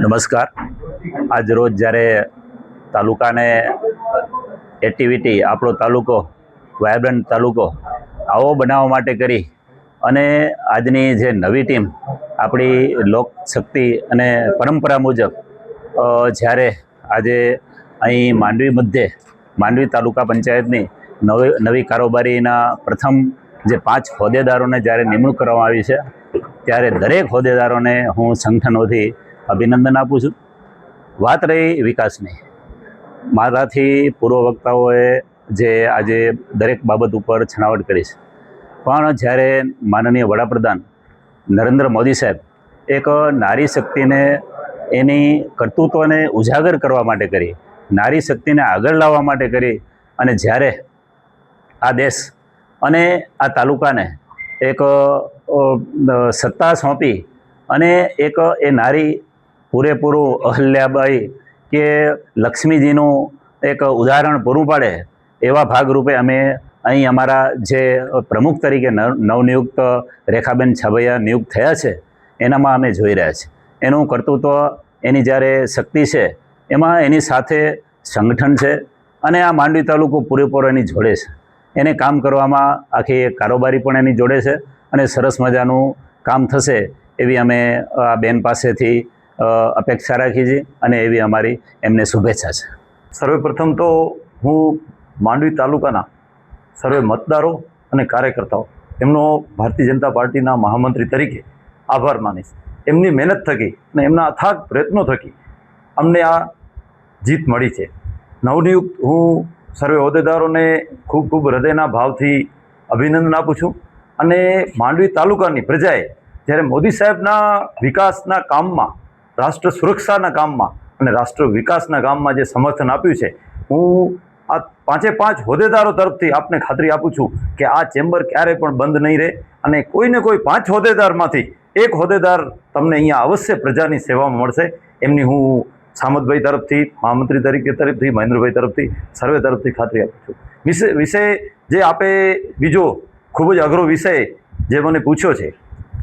નમસ્કાર. આજ રોજ જ્યારે તાલુકાને એક્ટિવિટી આપણો તાલુકો વાયબ્રન્ટ તાલુકો આવો બનાવવા માટે કરી અને આજની જે નવી ટીમ આપણી લોકશક્તિ અને પરંપરા મુજબ જ્યારે આજે અહીં માંડવી તાલુકા પંચાયતની નવી કારોબારીના પ્રથમ જે 5 હોદ્દેદારોને જ્યારે નિમણૂક કરવામાં આવી છે ત્યારે દરેક હોદ્દેદારોને હું સંગઠનોથી અભિનંદન આપું છું. વાત રહી વિકાસની, મારાથી પૂર્વ વક્તાઓએ જે આજે દરેક બાબત ઉપર છણાવટ કરી છે, પણ જ્યારે માનનીય વડાપ્રધાન નરેન્દ્ર મોદી સાહેબ એક નારી શક્તિને એની કર્તૃત્વને ઉજાગર કરવા માટે કરી, નારી શક્તિને આગળ લાવવા માટે કરી અને જ્યારે આ દેશ અને આ તાલુકાને એક સત્તા સોંપી અને એક એ નારી પૂરેપૂરું અહલ્યાબાઈ કે લક્ષ્મીજીનું એક ઉદાહરણ પૂરું પાડે એવા ભાગરૂપે અમે અહીં અમારા જે પ્રમુખ તરીકે નવનિયુક્ત રેખાબેન છાભૈયા નિયુક્ત થયા છે એનામાં અમે જોઈ રહ્યા છીએ એનું કર્તૃત્વ, એની જ્યારે શક્તિ છે એમાં એની સાથે સંગઠન છે અને આ માંડવી તાલુકો પૂરેપૂરો એની જોડે છે. એને કામ કરવામાં આખી કારોબારી પણ એની જોડે છે અને સરસ મજાનું કામ થશે એવી અમે આ બેન પાસેથી અપેક્ષા રાખી છે અને એવી અમારી એમને શુભેચ્છા છે. સર્વપ્રથમ તો હું માંડવી તાલુકાના સર્વે મતદારો અને કાર્યકર્તાઓ એમનો ભારતીય જનતા પાર્ટીના મહામંત્રી તરીકે આભાર માનીશ. એમની મહેનત થકી અને એમના અથાગ પ્રયત્નો થકી અમને આ જીત મળી છે. નવનિયુક્ત હું સર્વે હોદ્દેદારોને ખૂબ ખૂબ હૃદયના ભાવથી અભિનંદન આપું છું અને માંડવી તાલુકાની પ્રજાએ જ્યારે મોદી સાહેબના વિકાસના કામમાં, રાષ્ટ્ર સુરક્ષાના કામમાં અને રાષ્ટ્ર વિકાસના કામમાં જે સમર્થન આપ્યું છે, હું આ 5 હોદ્દેદારો તરફથી આપને ખાતરી આપું છું કે આ ચેમ્બર ક્યારેય પણ બંધ નહીં રહે અને કોઈને કોઈ 5 હોદ્દેદારમાંથી એક હોદ્દેદાર તમને અહીંયા અવશ્ય પ્રજાની સેવામાં મળશે. એમની હું સામતભાઈ તરફથી, મહામંત્રી તરફથી, મહેન્દ્રભાઈ તરફથી, સર્વે તરફથી ખાતરી આપું છું. વિષય જે આપે બીજો ખૂબ જ અઘરો વિષય જે મને પૂછ્યો છે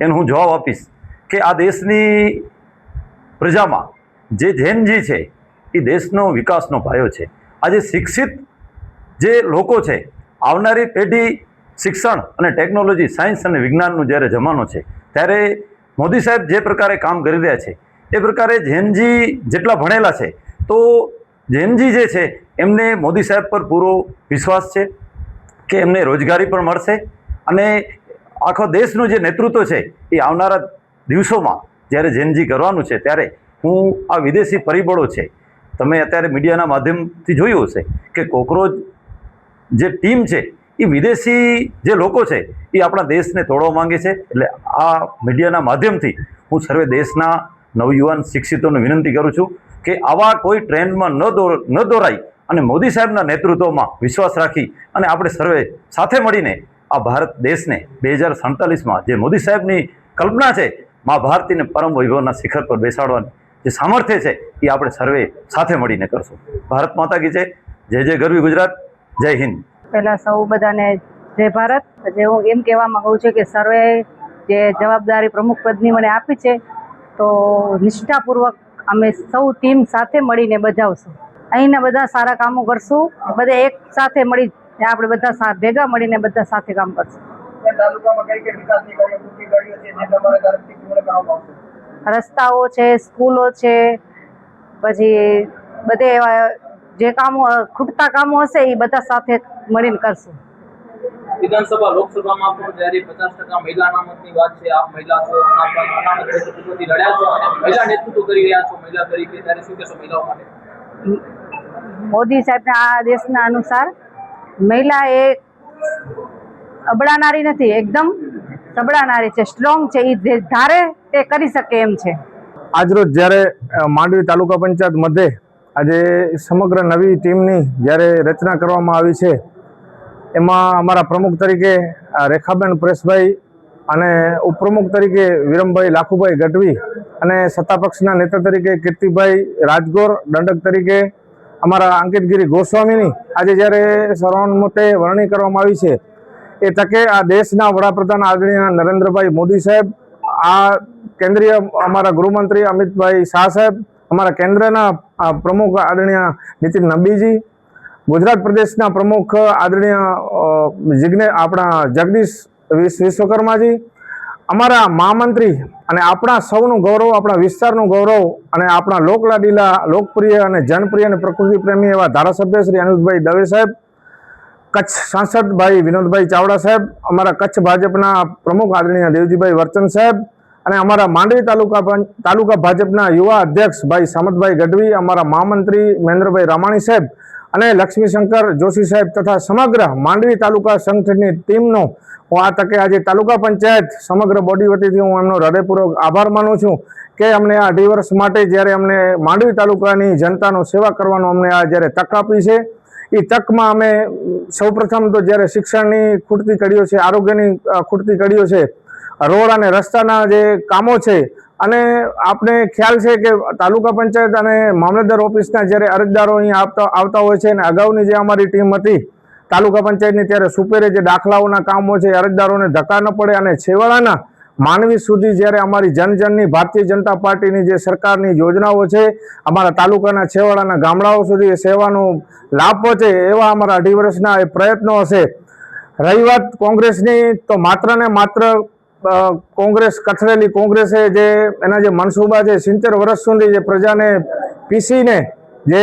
એનો હું જવાબ આપીશ કે આ દેશની પ્રજામાં જે જેનજી છે એ દેશનો વિકાસનો પાયો છે. આજે શિક્ષિત જે લોકો છે, આવનારી પેઢી શિક્ષણ અને ટેકનોલોજી, સાયન્સ અને વિજ્ઞાનનો જ્યારે જમાનો છે ત્યારે મોદી સાહેબ જે પ્રકારે કામ કરી રહ્યા છે એ પ્રકારે જેનજી જેટલા ભણેલા છે તો જેનજી જે છે એમને મોદી સાહેબ પર પૂરો વિશ્વાસ છે કે એમને રોજગારી પણ મળશે અને આખો દેશનું જે નેતૃત્વ છે એ આવનારા દિવસોમાં જ્યારે જેનજી કરવાનું છે ત્યારે હું આ વિદેશી પરિબળો છે, તમે અત્યારે મીડિયાના માધ્યમથી જોયું હશે કે કોકરોચ જે ટીમ છે એ વિદેશી જે લોકો છે એ આપણા દેશને તોડવા માંગે છે. એટલે આ મીડિયાના માધ્યમથી હું સર્વે દેશના નવયુવાન શિક્ષિતોને વિનંતી કરું છું કે આવા કોઈ ટ્રેન્ડમાં ન દોરાઈ અને મોદી સાહેબના નેતૃત્વમાં વિશ્વાસ રાખી અને આપણે સર્વે સાથે મળીને આ ભારત દેશને 2047માં જે મોદી સાહેબની કલ્પના છે મા ભારતીને પરમ વૈભવના શિખર પર બેસાડવાની જે સામર્થ્ય છે એ આપણે સર્વે સાથે મળીને કરશું. ભારત માતા કી જય જય ગરવી ગુજરાત, જય હિન્દ. પહેલા સૌ બધાને જય ભારત. જે હું એમ કહેવા માંગુ છું કે સર્વે જે જવાબદારી પ્રમુખ પદની મને આપી છે તો નિષ્ઠાપૂર્વક અમે સૌ ટીમ સાથે મળીને બજાવશું. અહીંના બધા સારા કામો કરશું, બધે એક સાથે મળી આપણે બધા ભેગા મળીને બધા સાથે કામ કરશું. રસ્તાઓ છે, સ્કૂલો છે, પછી બધે એવા જે કામો ખૂટતા કામો હશે એ બધા સાથે મળીને કરશું. વિધાનસભા લોકસભામાં પણ જ્યારે 50% મહિલા અનામતની વાત છે, આપ મહિલા છો, અનામત નેતૃત્વથી લડ્યા છો અને મહિલા નેતૃત્વ કરી રહ્યા છો મહિલા તરીકે, ત્યારે શું કહેશો મહિલાઓ માટે? મોદી સાહેબના આ દેશના અનુસાર મહિલા એ અબળા નારી નથી, એકદમ સબળા નારી છે, સ્ટ્રોંગ છે, એ ધારે તે કરી શકે એમ છે. આજરોજ જ્યારે માંડવી તાલુકા પંચાયત મધ્યે આજે સમગ્ર નવી ટીમની જ્યારે રચના કરવામાં આવી છે એમાં અમારા પ્રમુખ તરીકે રેખાબેન પરેશભાઈ અને ઉપપ્રમુખ તરીકે વિરમભાઈ લાખુભાઈ ગઢવી અને સત્તાપક્ષના નેતા તરીકે કીર્તિભાઈ રાજગોર, દંડક તરીકે અમારા અંકિતગીરી ગોસ્વામીની આજે જ્યારે સર્વાનુમતે વરણી કરવામાં આવી છે એ તકે આ દેશના વડાપ્રધાન આદરણીય નરેન્દ્રભાઈ મોદી સાહેબ આ કેન્દ્રીય અમારા ગૃહમંત્રી અમિતભાઈ શાહ સાહેબ, અમારા કેન્દ્રના પ્રમુખ આદરણીય નીતિન નબીજી, ગુજરાત પ્રદેશના પ્રમુખ આદરણીય આપણા જગદીશ વિશ્વકર્માજી, અમારા મહામંત્રી અને આપણા સૌનું ગૌરવ, આપણા વિસ્તારનું ગૌરવ અને આપણા લોકલાડીલા, લોકપ્રિય અને જનપ્રિય અને પ્રકૃતિ પ્રેમી એવા ધારાસભ્ય શ્રી અનિરુદ્ધભાઈ દવે સાહેબ, કચ્છ સાંસદ ભાઈ વિનોદભાઈ ચાવડા સાહેબ, અમારા કચ્છ ભાજપના પ્રમુખ આદરણીય દેવજીભાઈ વર્ચન સાહેબ અને અમારા માંડવી તાલુકા ભાજપના યુવા અધ્યક્ષ ભાઈ સામતભાઈ ગઢવી, અમારા મહામંત્રી મહેન્દ્રભાઈ રામાણી સાહેબ અને લક્ષ્મીશંકર જોશી સાહેબ તથા સમગ્ર માંડવી તાલુકા સંગઠનની ટીમનો હું આ તકે આજે તાલુકા પંચાયત સમગ્ર બોડી વતીથી હું એમનો હૃદયપૂર્વક આભાર માનું છું કે અમને આ 2 વર્ષ માટે જ્યારે અમને માંડવી તાલુકાની જનતાનો સેવા કરવાનો અમને આ જ્યારે તક આપી છે, એ તકમાં અમે સૌપ્રથમ તો જ્યારે શિક્ષણની ખૂટતી કડીઓ છે, આરોગ્યની ખૂટતી કડીઓ છે, રોડ અને રસ્તાના જે કામો છે અને આપણે ખ્યાલ છે કે તાલુકા પંચાયત અને મામલતદાર ઓફિસના જ્યારે અરજદારો અહીંયા આવતા હોય છે અને અગાઉની જે અમારી ટીમ હતી તાલુકા પંચાયતની ત્યારે સુપેરે જે દાખલાઓના કામો છે, અરજદારોને ધક્કા ન પડે અને છેવાડાના માનવી સુધી જ્યારે અમારી જનજનની ભારતીય જનતા પાર્ટીની જે સરકારની યોજનાઓ છે, અમારા તાલુકાના છેવાડાના ગામડાઓ સુધી એ સેવાનો લાભ પહોંચે એવા અમારા 2.5 વર્ષના એ પ્રયત્નો હશે. રહી વાત કોંગ્રેસની, તો માત્ર ને માત્ર કોંગ્રેસ કથળેલી કોંગ્રેસે જે એના જે મનસૂબા છે 70 વર્ષ સુધી જે પ્રજાને પીસીને જે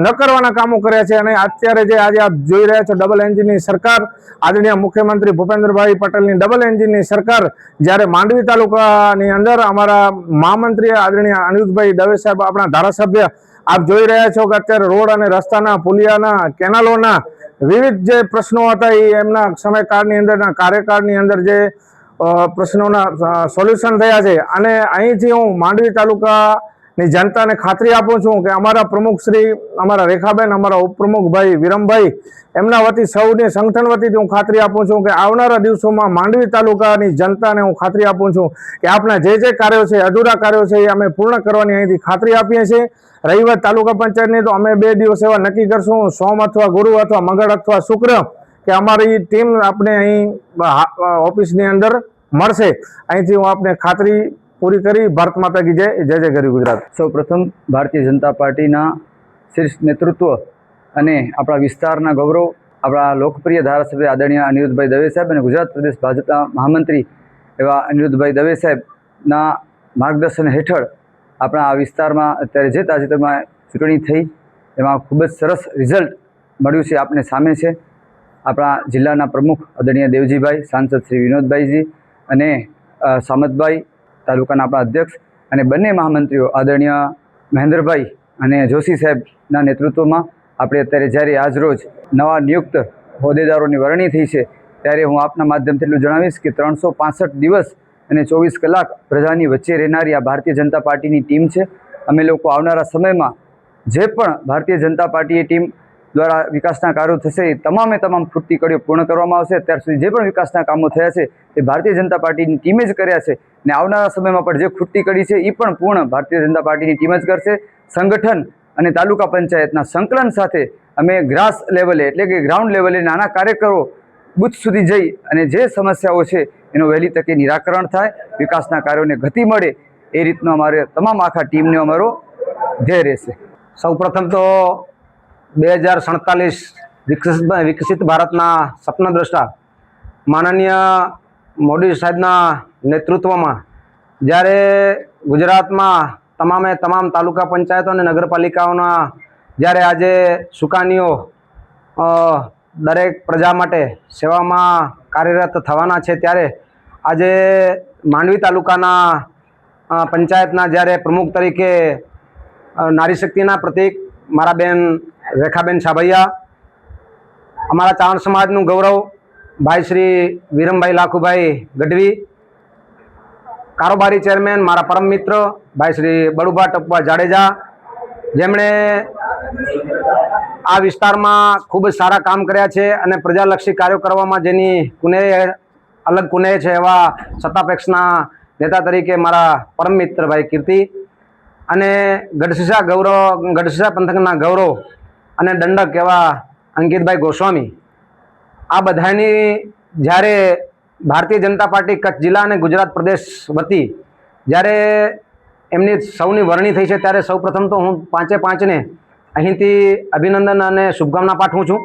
ન કરવાના કામો કર્યા છે અને અત્યારે જે આજે આપ જોઈ રહ્યા છો ડબલ એન્જિનની સરકાર, આદરણીય મુખ્યમંત્રી ભૂપેન્દ્રભાઈ પટેલની ડબલ એન્જિનની સરકાર જ્યારે માંડવી તાલુકાની અંદર અમારા મહામંત્રી આદરણીય અનિરુદ્ધભાઈ દવે સાહેબ, આપણા ધારાસભ્ય, આપ જોઈ રહ્યા છો કે અત્યારે રોડ અને રસ્તાના, પુલિયાના, કેનાલોના વિવિધ જે પ્રશ્નો હતા એ એમના સમયકાળની અંદરના કાર્યકાળની અંદર જે પ્રશ્નોના સોલ્યુશન થયા છે અને અહીંથી હું માંડવી તાલુકાની જનતાને ખાતરી આપું છું કે અમારા પ્રમુખ શ્રી, અમારા રેખાબેન, અમારા ઉપપ્રમુખ ભાઈ વિરમભાઈ, એમના વતી સૌની સંગઠન વતીથી હું ખાતરી આપું છું કે આવનારા દિવસોમાં માંડવી તાલુકાની જનતાને હું ખાતરી આપું છું કે આપણા જે કાર્યો છે, અધૂરા કાર્યો છે, એ અમે પૂર્ણ કરવાની અહીંથી ખાતરી આપીએ છીએ. રહી વાત તાલુકા પંચાયતની, તો અમે 2 દિવસ એવા નક્કી કરશું, સોમ અથવા ગુરુ અથવા મંગળ અથવા શુક્ર, કે અમારી ટીમ આપણે અહીં ઓફિસની અંદર મળશે. અહીંથી હું આપને ખાતરી પૂરી કરી. ભારત માતા કી જય. જય જય ગરી ગુજરાત. સૌપ્રથમ ભારતીય જનતા પાર્ટીના શીર્ષ નેતૃત્વ અને આપણા વિસ્તારના ગૌરવ, આપણા લોકપ્રિય ધારાસભ્ય આદરણીય અનિરુદ્ધભાઈ દવે સાહેબ અને ગુજરાત પ્રદેશ ભાજપના મહામંત્રી એવા અનિરુદ્ધભાઈ દવે સાહેબના માર્ગદર્શન હેઠળ આપણા આ વિસ્તારમાં અત્યારે જે તાજેતરમાં ચૂંટણી થઈ એમાં ખૂબ જ સરસ રિઝલ્ટ મળ્યું છે, આપને સામે છે. આપણા જિલ્લાના પ્રમુખ આદરણીય દેવજીભાઈ, સાંસદ શ્રી વિનોદભાઈજી અને સામતભાઈ, તાલુકાના આપણા અધ્યક્ષ અને બંને મહામંત્રીઓ આદરણીય મહેન્દ્રભાઈ અને જોશી સાહેબના નેતૃત્વમાં આપણે અત્યારે જ્યારે આજરોજ નવા નિયુક્ત હોદ્દેદારોની વરણી થઈ છે ત્યારે હું આપના માધ્યમથી એટલું જણાવીશ કે 365 દિવસ અને 24 કલાક પ્રજાની વચ્ચે રહેનારી આ ભારતીય જનતા પાર્ટીની ટીમ છે. અમે લોકો આવનારા સમયમાં જે પણ ભારતીય જનતા પાર્ટીની ટીમ દ્વારા વિકાસના કાર્યો થશે એ તમામે તમામ ખૂટતી કડીઓ પૂર્ણ કરવામાં આવશે. અત્યાર સુધી જે પણ વિકાસના કામો થયા છે એ ભારતીય જનતા પાર્ટીની ટીમે જ કર્યા છે અને આવનારા સમયમાં પણ જે ખૂટતી કડી છે એ પણ પૂર્ણ ભારતીય જનતા પાર્ટીની ટીમ જ કરશે. સંગઠન અને તાલુકા પંચાયતના સંકલન સાથે અમે ગ્રાસ લેવલે એટલે કે ગ્રાઉન્ડ લેવલે નાના કાર્યકરો બુથ સુધી જઈ અને જે સમસ્યાઓ છે એનું વહેલી તકે નિરાકરણ થાય, વિકાસના કાર્યોને ગતિ મળે એ રીતનો અમારે તમામ આખા ટીમને અમારો ધ્યેય રહેશે. સૌપ્રથમ તો 2047 વિકસિત ભારતના સપનાદ્રષ્ટા માનનીય મોદી સાહેબના નેતૃત્વમાં જ્યારે ગુજરાતમાં તમામ તાલુકા પંચાયતો અને નગરપાલિકાઓના જ્યારે આજે સુકાનીઓ દરેક પ્રજા માટે સેવામાં કાર્યરત થવાના છે ત્યારે આજે માંડવી તાલુકાના પંચાયતના જ્યારે પ્રમુખ તરીકે નારી શક્તિના પ્રતીક મારા બેન રેખાબેન છાભૈયા, અમારા ચાવણ સમાજનું ગૌરવ ભાઈ શ્રી વિરમભાઈ લાખુભાઈ ગઢવી, કારોબારી ચેરમેન મારા પરમ મિત્ર ભાઈ શ્રી બળુભા ટપ્પા જાડેજા, જેમણે આ વિસ્તારમાં ખૂબ જ સારા કામ કર્યા છે અને પ્રજાલક્ષી કાર્યો કરવામાં જેની અલગ કુનેહ છે એવા સત્તાપક્ષના નેતા તરીકે મારા પરમ મિત્ર ભાઈ કીર્તિ અને ગઢશીશા પંથકના ગૌરવ અને દંડક એવા અંકિતભાઈ ગોસ્વામી. આ બધાની જ્યારે ભારતીય જનતા પાર્ટી કચ્છ જિલ્લા અને ગુજરાત પ્રદેશ વતી જ્યારે એમની સૌની વરણી થઈ છે ત્યારે સૌપ્રથમ તો હું પાંચે પાંચને અહીંથી અભિનંદન અને શુભકામના પાઠવું છું.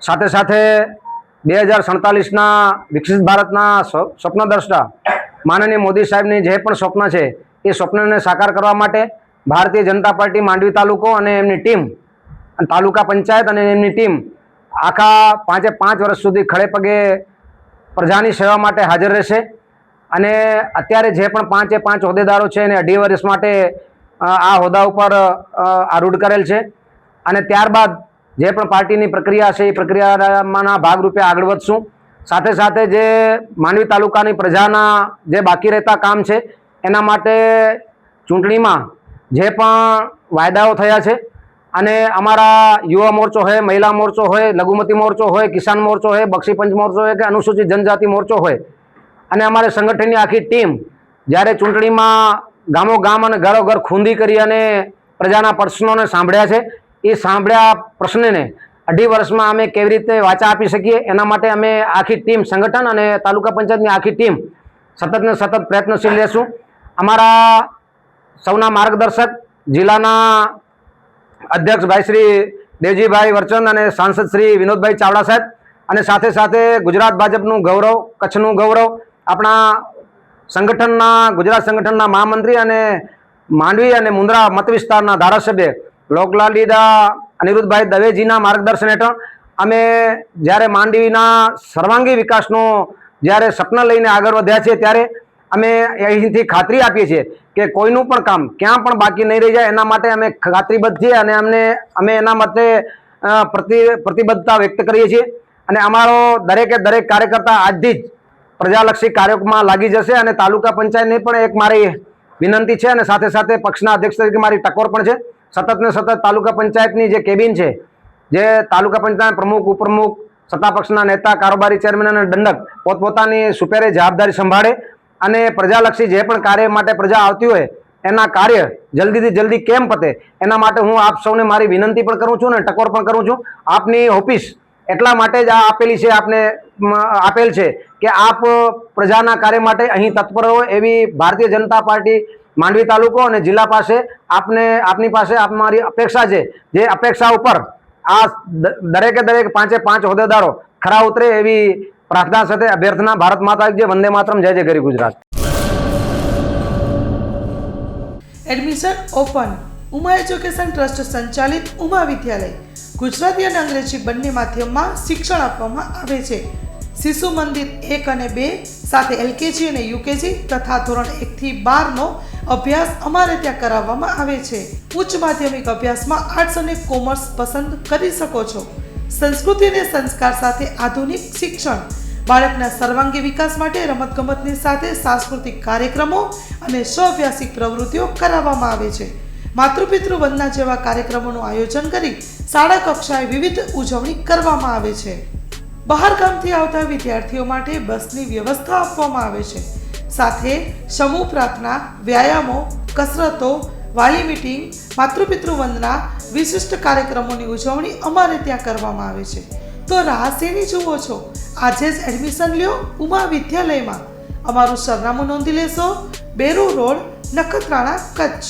સાથે સાથે 2047ના વિકસિત ભારતના સ્વપ્નદ્રષ્ટા માનનીય મોદી સાહેબની જે પણ સ્વપ્ન છે એ સ્વપ્નને સાકાર કરવા માટે ભારતીય જનતા પાર્ટી માંડવી તાલુકો અને એમની ટીમ અને તાલુકા પંચાયત અને એમની ટીમ આખા 5 વર્ષ સુધી ખડે પગે પ્રજાની સેવા માટે હાજર રહેશે. અને અત્યારે જે પણ 5 હોદ્દેદારો છે એને 2.5 વર્ષ માટે આ હોદ્દા ઉપર આરૂઢ કરેલ છે. અને ત્યારબાદ જે પણ પાર્ટીની પ્રક્રિયા છે એ પ્રક્રિયામાંના ભાગરૂપે આગળ વધશું. સાથે સાથે જે માંડવી તાલુકાની પ્રજાના જે બાકી રહેતા કામ છે એના માટે ચૂંટણીમાં જે પણ વાયદાઓ થયા છે અને અમારા યુવા મોરચો હોય, મહિલા મોરચો હોય, લઘુમતી મોરચો હોય, કિસાન મોરચો હોય, બક્ષીપંચ મોરચો હોય કે અનુસૂચિત જનજાતિ મોરચો હોય અને અમારે સંગઠનની આખી ટીમ જ્યારે ચૂંટણીમાં ગામો ગામ અને ઘરો ઘર ખૂંદી કરી અને પ્રજાના પ્રશ્નોને સાંભળ્યા છે એ સાંભળ્યા પ્રશ્નને 2.5 વર્ષમાં અમે કેવી રીતે વાચા આપી શકીએ એના માટે અમે આખી ટીમ સંગઠન અને તાલુકા પંચાયતની આખી ટીમ સતત ને સતત પ્રયત્નશીલ રહેશું. અમારા સૌના માર્ગદર્શક જિલ્લાના અધ્યક્ષ ભાઈ શ્રી દેવજીભાઈ વરચંદ અને સાંસદ શ્રી વિનોદભાઈ ચાવડા સાહેબ અને સાથે સાથે ગુજરાત ભાજપનું ગૌરવ, કચ્છનું ગૌરવ, આપણા સંગઠનના ગુજરાત સંગઠનના મહામંત્રી અને માંડવી અને મુંદ્રા મત વિસ્તારના ધારાસભ્ય લોકલાલીદા અનિરુદ્ધભાઈ દવેજીના માર્ગદર્શન હેઠળ અમે જ્યારે માંડવીના સર્વાંગી વિકાસનું જ્યારે સપના લઈને આગળ વધ્યા છીએ ત્યારે અમે અહીંથી ખાતરી આપીએ છીએ કે કોઈનું પણ કામ ક્યાં પણ બાકી નહીં રહી જાય એના માટે અમે ખાતરીબદ્ધ છીએ અને અમે એના માટે પ્રતિબદ્ધતા વ્યક્ત કરીએ છીએ. અને અમારો દરેકે દરેક કાર્યકર્તા આજથી જ પ્રજાલક્ષી કાર્યોમાં લાગી જશે. અને તાલુકા પંચાયતની પણ એક મારી વિનંતી છે અને સાથે સાથે પક્ષના અધ્યક્ષ તરીકે મારી ટકોર પણ છે. સતત ને સતત તાલુકા પંચાયતની જે કેબિન છે, જે તાલુકા પંચાયત પ્રમુખ, ઉપપ્રમુખ, સત્તા પક્ષના નેતા, કારોબારી ચેરમેન અને દંડક પોતપોતાની સુપેરે જવાબદારી સંભાળે અને પ્રજાલક્ષી જે પણ કાર્ય માટે પ્રજા આવતી હોય એના કાર્ય જલ્દીથી જલ્દી કેમ પતે એના માટે હું આપ સૌને મારી વિનંતી પણ કરું છું અને ટકોર પણ કરું છું. આપની ઓફિસ એટલા માટે જ આ આપેલી છે, આપને આપેલ છે કે આપ પ્રજાના કાર્ય માટે અહીં તત્પર હો એવી ભારતીય જનતા પાર્ટી માંડવી તાલુકો અને જિલ્લા પાસે આપની પાસે મારી અપેક્ષા છે. જે અપેક્ષા ઉપર આ દરેકે દરેક 5 હોદ્દેદારો ખરા ઉતરે એવી પ્રાર્થના સાથે અભ્યર્થના. ભારત માતા કી જય, વંદે માતરમ, જય જય ગરી Gujarat. Admission open. Uma education trust સંચાલિત ઉમા વિદ્યાલય ગુજરાતી અને અંગ્રેજી બંને માધ્યમમાં શિક્ષણ આપવામાં આવે છે. શિશુ મંદિર 1 અને 2 સાથે એલકેજી અને યુકેજી તથા ધોરણ 1 થી 12નો અભ્યાસ અમારે ત્યાં કરાવવામાં આવે છે. ઉચ્ચ માધ્યમિક અભ્યાસમાં આર્ટ્સ અને કોમર્સ પસંદ કરી શકો છો. સંસ્કૃતિ અને સંસ્કાર સાથે આધુનિક શિક્ષણ. બાળકના સર્વાંગી વિકાસ માટે રમતગમતની સાથે સાંસ્કૃતિક કાર્યક્રમો અને સ્વઅભ્યાસિક પ્રવૃત્તિઓ કરાવવામાં આવે છે. માતૃપિતૃ વંદના જેવા કાર્યક્રમોનું આયોજન કરી શાળા કક્ષાએ વિવિધ ઉજવણી કરવામાં આવે છે. બહાર ગામથી આવતા વિદ્યાર્થીઓ માટે બસની વ્યવસ્થા આપવામાં આવે છે. સાથે સમૂહ પ્રાર્થના, વ્યાયામો, કસરતો, વાલી મીટિંગ, માતૃપિતૃ વંદના, વિશિષ્ટ કાર્યક્રમોની ઉજવણી અમારે ત્યાં કરવામાં આવે છે. તો રાહ શેની જુઓ છો? આજે જ એડમિશન લ્યો ઉમા વિદ્યાલયમાં. અમારું સરનામું નોંધી લેશો: બેરુ રોડ, નખત્રાણા, કચ્છ.